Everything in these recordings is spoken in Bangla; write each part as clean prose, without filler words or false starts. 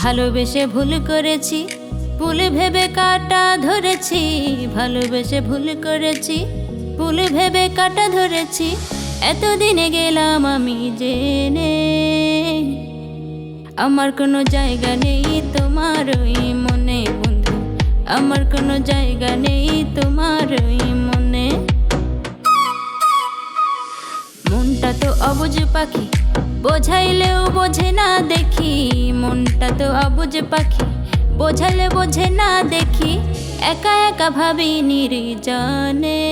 ভালোবেসে ভুল করেছি, ভুল ভেবে কাটা ধরেছি। ভালোবেসে ভুল করেছি, ভুল ভেবে কাটা ধরেছি। এতদিনে গেলাম আমি জেনে, আমার কোনো জায়গা নেই তোমার ওই মনে বন্ধু। আমার কোনো জায়গা নেই তোমার ওই মনে। মনটা তো অবুঝ পাখি, বোঝাইলেও বোঝে না দেখি। মনটা তো অবুঝ পাখি, বোঝালে বোঝে না দেখি। একা একা ভাবি নির্জনে,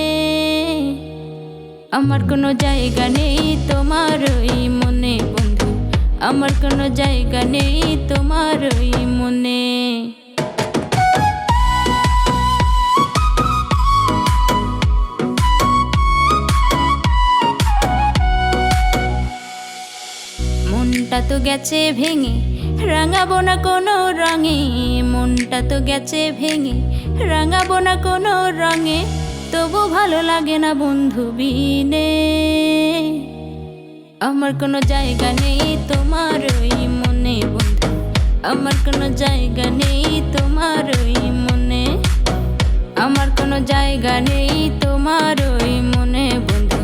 আমার কোনো জায়গা নেই তোমার ওই মনে বন্ধু। আমার কোনো জায়গা নেই তোমার ওই মনে। মনটা তো গেছে ভেঙে, রাঙাবো না কোনো রঙে। মনটা তো গেছে ভেঙে, রাঙাবো না কোনো রঙে। তবু ভালো লাগে না বন্ধু বিনে। আমার কোনো জায়গা নেই তোমার ওই মনে বন্ধু। আমার কোনো জায়গা নেই তোমার ওই মনে। আমার কোনো জায়গা নেই তোমার ওই মনে বন্ধু।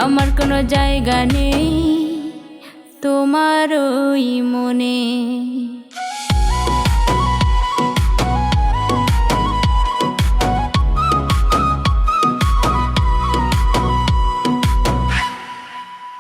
আমার কোনো জায়গা নেই তোমার ওই মনে।